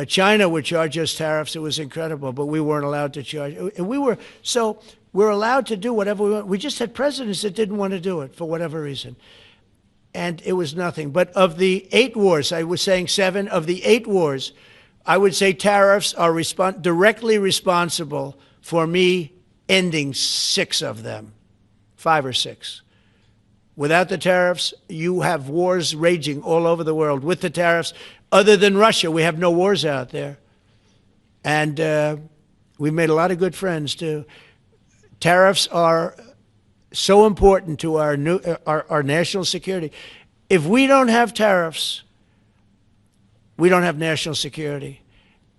China would charge us tariffs. It was incredible, but we weren't allowed to charge. And we're allowed to do whatever we want. We just had presidents that didn't want to do it for whatever reason. And it was nothing. But of the 8 wars, I was saying 7, of the 8 wars, I would say tariffs are directly responsible for me ending 6 of them, 5 or 6. Without the tariffs, you have wars raging all over the world. With the tariffs, other than Russia, we have no wars out there. And we've made a lot of good friends, too. Tariffs are so important to our national security. If we don't have tariffs, we don't have national security.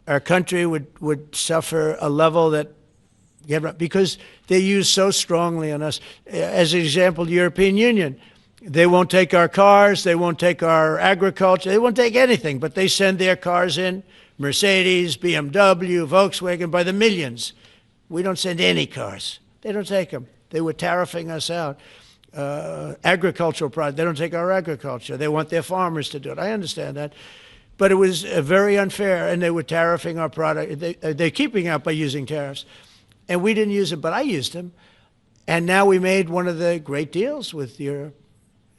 Our country would suffer a level that, because they're used so strongly on us. As an example, the European Union, they won't take our cars, they won't take our agriculture, they won't take anything, but they send their cars in, Mercedes, BMW, Volkswagen, by the millions. We don't send any cars. They don't take them. They were tariffing us out. Agricultural products, they don't take our agriculture. They want their farmers to do it. I understand that. But it was very unfair, and they were tariffing our product. They're keeping out by using tariffs. And we didn't use them, but I used them. And now we made one of the great deals with your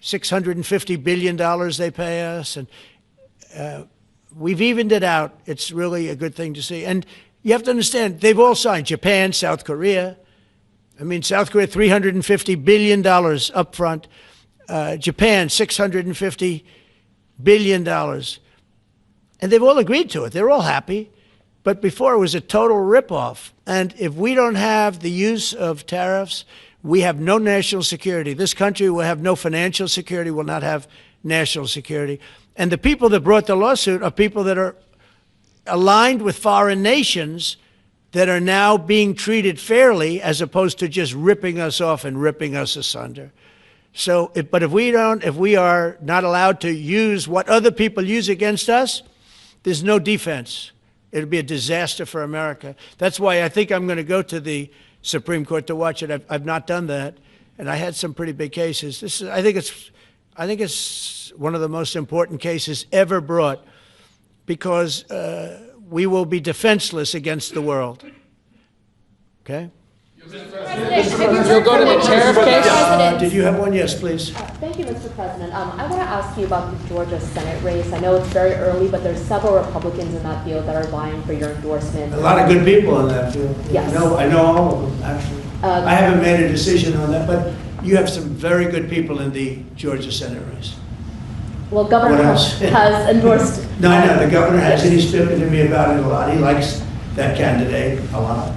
$650 billion they pay us. And we've evened it out. It's really a good thing to see. And you have to understand, they've all signed. Japan, South Korea. I mean, South Korea, $350 billion up front. Japan, $650 billion. And they've all agreed to it. They're all happy. But before, it was a total ripoff. And if we don't have the use of tariffs, we have no national security. This country will have no financial security, will not have national security. And the people that brought the lawsuit are people that are aligned with foreign nations that are now being treated fairly as opposed to just ripping us off and ripping us asunder. So, but if we are not allowed to use what other people use against us, there's no defense. It'll be a disaster for America. That's why I think I'm going to go to the Supreme Court to watch it. I've not done that. and I had some pretty big cases. I think it's one of the most important cases ever brought, because we will be defenseless against the world. Okay? You'll go to the tariff case? Did you have one? Yes, please. Thank you, Mr. President. I want to ask you about the Georgia Senate race. I know it's very early, but there's several Republicans in that field that are vying for your endorsement. A lot of good people in that field. Yes. I know all of them, actually. I haven't made a decision on that, but you have some very good people in the Georgia Senate race. Well, Governor What Kash else? has endorsed. No, I know, the governor has, and he's spoken to me about it a lot. He likes that candidate a lot,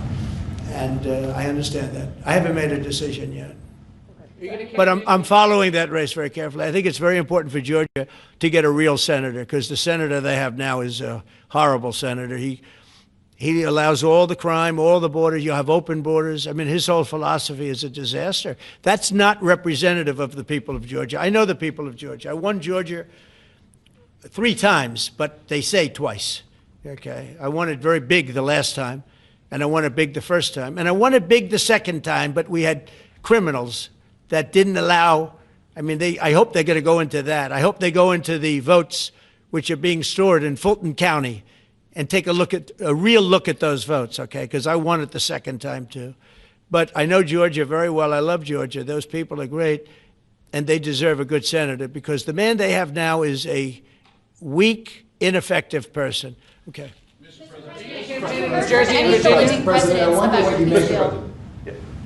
and I understand that. I haven't made a decision yet. But I'm following that race very carefully. I think it's very important for Georgia to get a real senator, because the senator they have now is a horrible senator. He allows all the crime, all the borders. You have open borders. I mean, his whole philosophy is a disaster. That's not representative of the people of Georgia. I know the people of Georgia. I won Georgia 3 times, but they say twice. Okay, I won it very big the last time, and I won it big the first time, and I won it big the second time. But we had criminals that didn't allow. I mean, I hope they're going to go into that. I hope they go into the votes which are being stored in Fulton County, and take a real look at those votes, okay? Because I won it the second time too. But I know Georgia very well. I love Georgia. Those people are great, and they deserve a good senator, because the man they have now is a weak, ineffective person. Okay. Mr. President, I wonder what you make of.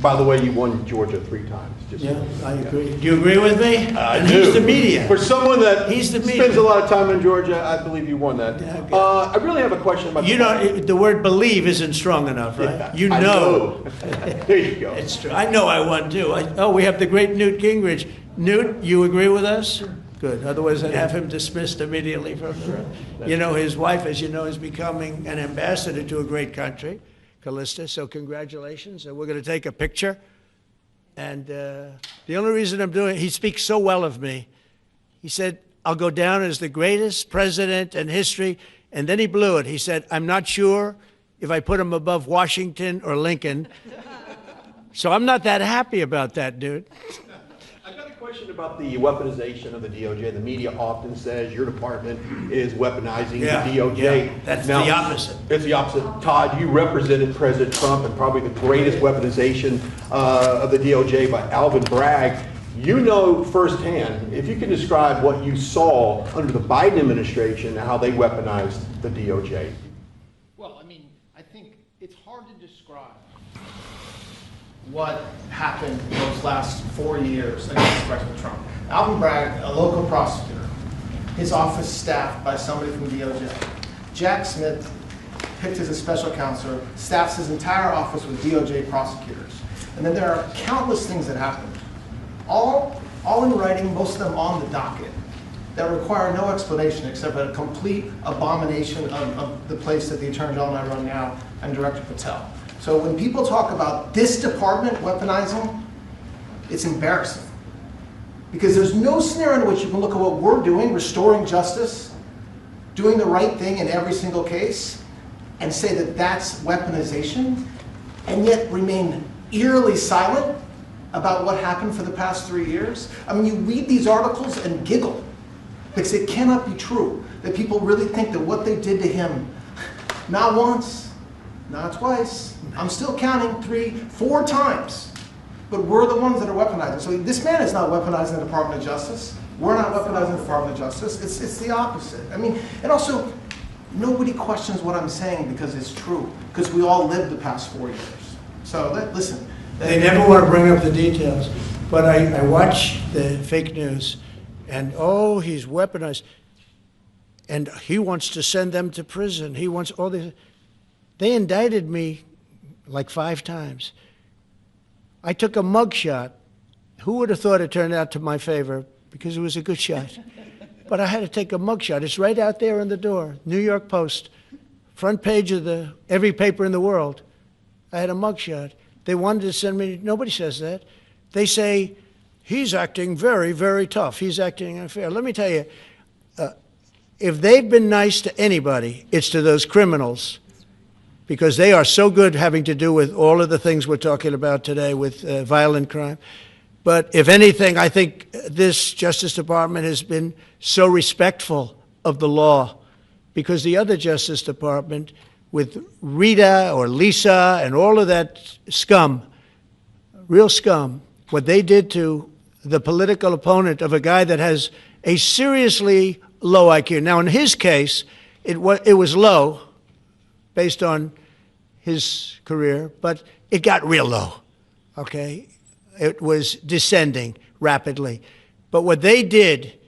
By the way, you won Georgia 3 times. Yeah, I agree. Do you agree with me? I And do. he's the media. For someone that He's the spends media. a lot of time in Georgia, I believe you won that. Yeah, okay. I really have a question about The word believe isn't strong enough, right? Yeah, You I know. there you go. It's true. I know I won too. We have the great Newt Gingrich. Newt, you agree with us? Good. Otherwise, I'd have him dismissed immediately from the room. You know, his wife, as you know, is becoming an ambassador to a great country, Callista. So congratulations. And we're going to take a picture. And the only reason I'm doing it, he speaks so well of me. He said, I'll go down as the greatest president in history. And then he blew it. He said, I'm not sure if I put him above Washington or Lincoln. So I'm not that happy about that, dude. I've got a question about the weaponization of the DOJ. The media often says your department is weaponizing the DOJ. Yeah, that's the opposite. It's the opposite. Todd, you represented President Trump and probably the greatest weaponization of the DOJ by Alvin Bragg. You know firsthand, if you can describe what you saw under the Biden administration and how they weaponized the DOJ. Well, I mean, I think it's hard to describe what happened in those last 4 years against President Trump. Alvin Bragg, a local prosecutor, his office staffed by somebody from DOJ. Jack Smith, picked as a special counsel, staffs his entire office with DOJ prosecutors. And then there are countless things that happened, all in writing, most of them on the docket, that require no explanation except a complete abomination of the place that the Attorney General and I run now, and Director Patel. So when people talk about this department weaponizing, it's embarrassing. Because there's no scenario in which you can look at what we're doing, restoring justice, doing the right thing in every single case, and say that that's weaponization, and yet remain eerily silent about what happened for the past 3 years. I mean, you read these articles and giggle, because it cannot be true that people really think that what they did to him, not once, not twice, I'm still counting 3, 4 times, but we're the ones that are weaponizing. So this man is not weaponizing the Department of Justice. We're not weaponizing the Department of Justice. It's the opposite. I mean, and also, nobody questions what I'm saying because it's true, because we all lived the past 4 years. So listen. They never want to bring up the details, but I watch the fake news, and oh, he's weaponized, and he wants to send them to prison. He wants all these. They indicted me like 5 times. I took a mug shot. Who would have thought it turned out to my favor? Because it was a good shot. But I had to take a mug shot. It's right out there on the door. New York Post, front page of every paper in the world. I had a mug shot. They wanted to send me, nobody says that. They say, he's acting very, very tough. He's acting unfair. Let me tell you, if they've been nice to anybody, it's to those criminals, because they are so good having to do with all of the things we're talking about today with violent crime. But if anything, I think this Justice Department has been so respectful of the law, because the other Justice Department, with Rita or Lisa and all of that scum, real scum, what they did to the political opponent of a guy that has a seriously low IQ. Now, in his case, it was low based on his career, but it got real low, okay? It was descending rapidly. But what they did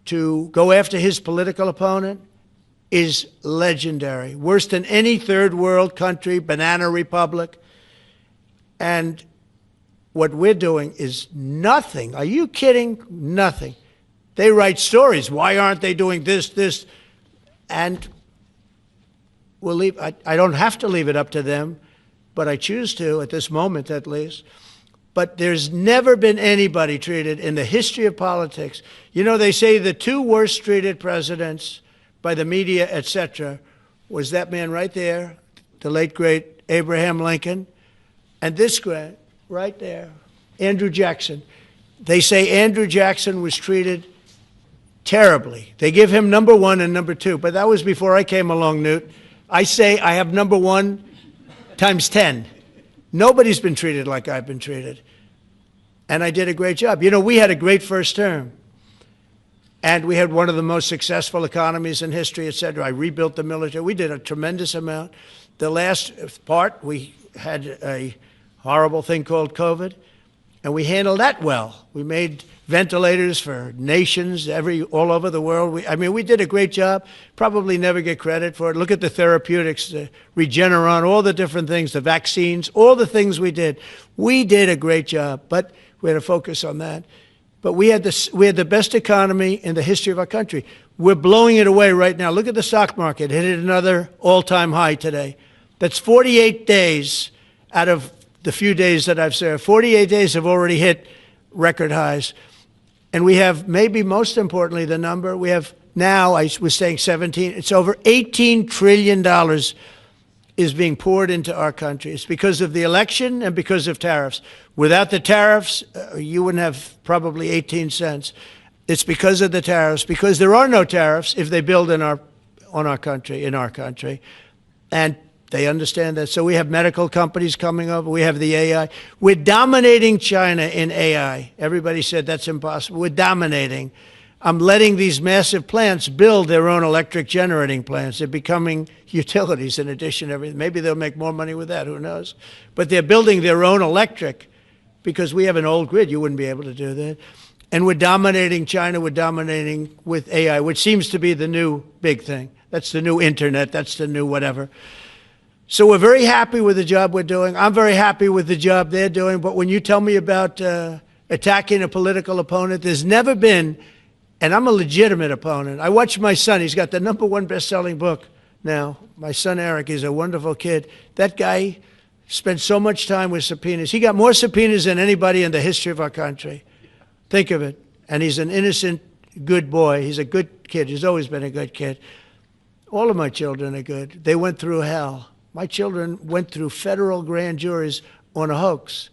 to go after his political opponent is legendary, worse than any third world country, banana republic. And what we're doing is nothing. Are you kidding? Nothing. They write stories. Why aren't they doing this? And we'll leave. I don't have to leave it up to them, but I choose to at this moment at least. But there's never been anybody treated in the history of politics. You know, they say the two worst treated presidents by the media, etc., was that man right there, the late, great Abraham Lincoln, and this guy right there, Andrew Jackson. They say Andrew Jackson was treated terribly. They give him number one and number two, but that was before I came along, Newt. I say I have number one times 10. Nobody's been treated like I've been treated. And I did a great job. You know, we had a great first term. And we had one of the most successful economies in history, et cetera. I rebuilt the military. We did a tremendous amount. The last part, we had a horrible thing called COVID, and we handled that well. We made ventilators for nations all over the world. We did a great job. Probably never get credit for it. Look at the therapeutics, the Regeneron, all the different things, the vaccines, all the things we did. We did a great job, but we had to focus on that. But we had the best economy in the history of our country. We're blowing it away right now. Look at the stock market. It hit another all-time high today. That's 48 days out of the few days that I've served. 48 days have already hit record highs. And we have, maybe most importantly, the number, we have now, I was saying 17, it's over $18 trillion is being poured into our country. It's because of the election and because of tariffs. Without the tariffs, you wouldn't have probably 18 cents. It's because of the tariffs, because there are no tariffs if they build in our country. And they understand that. So we have medical companies coming over. We have the AI. We're dominating China in AI. Everybody said that's impossible. We're dominating. I'm letting these massive plants build their own electric generating plants. They're becoming utilities in addition to everything. Maybe they'll make more money with that, who knows? But they're building their own electric because we have an old grid. You wouldn't be able to do that. And we're dominating China. We're dominating with AI, which seems to be the new big thing. That's the new internet. That's the new whatever. So we're very happy with the job we're doing. I'm very happy with the job they're doing. But when you tell me about attacking a political opponent, there's never been, and I'm a legitimate opponent. I watch my son. He's got the #1 best-selling book now. My son, Eric, is a wonderful kid. That guy spent so much time with subpoenas. He got more subpoenas than anybody in the history of our country. Think of it. And he's an innocent, good boy. He's a good kid. He's always been a good kid. All of my children are good. They went through hell. My children went through federal grand juries on a hoax.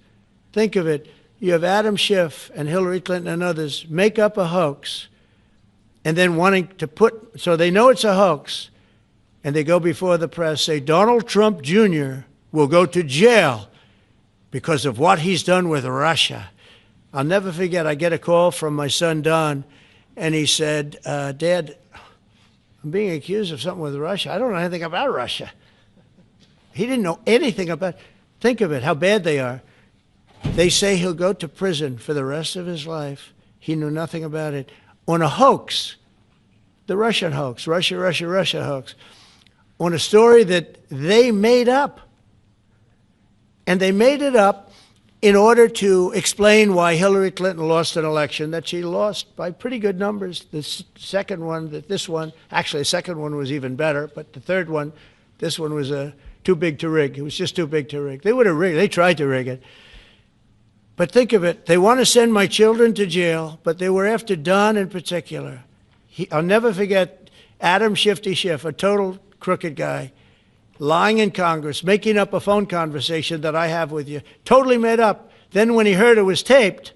Think of it. You have Adam Schiff and Hillary Clinton and others make up a hoax and then wanting to so they know it's a hoax, and they go before the press, say Donald Trump Jr. will go to jail because of what he's done with Russia. I'll never forget, I get a call from my son, Don, and he said, Dad, I'm being accused of something with Russia. I don't know anything about Russia. He didn't know anything about it. Think of it, how bad they are. They say he'll go to prison for the rest of his life. He knew nothing about it. On a hoax, the Russian hoax, Russia hoax, on a story that they made up. And they made it up in order to explain why Hillary Clinton lost an election that she lost by pretty good numbers. The second one, actually the second one was even better, but the third one, this one was too big to rig. It was just too big to rig. They would have rigged. They tried to rig it. But think of it. They want to send my children to jail, but they were after Don in particular. I'll never forget Adam Shifty Schiff, a total crooked guy, lying in Congress, making up a phone conversation that I have with you, totally made up. Then when he heard it was taped,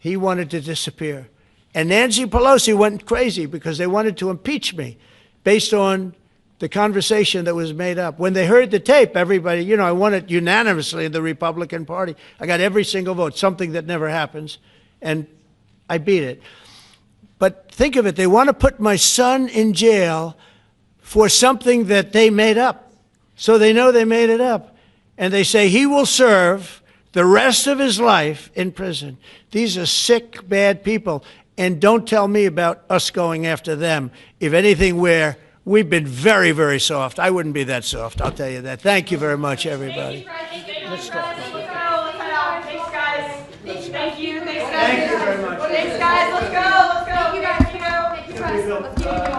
He wanted to disappear. And Nancy Pelosi went crazy because they wanted to impeach me based on the conversation that was made up. When they heard the tape, everybody, you know, I won it unanimously in the Republican Party. I got every single vote, something that never happens, and I beat it. But think of it, they want to put my son in jail for something that they made up. So they know they made it up. And they say he will serve the rest of his life in prison. These are sick, bad people. And don't tell me about us going after them. If anything, we've been very, very soft. I wouldn't be that soft, I'll tell you that. Thank you very much, everybody. Thank you, very much. Thanks, guys. Let's go. Thank you, guys. Thank you, guys.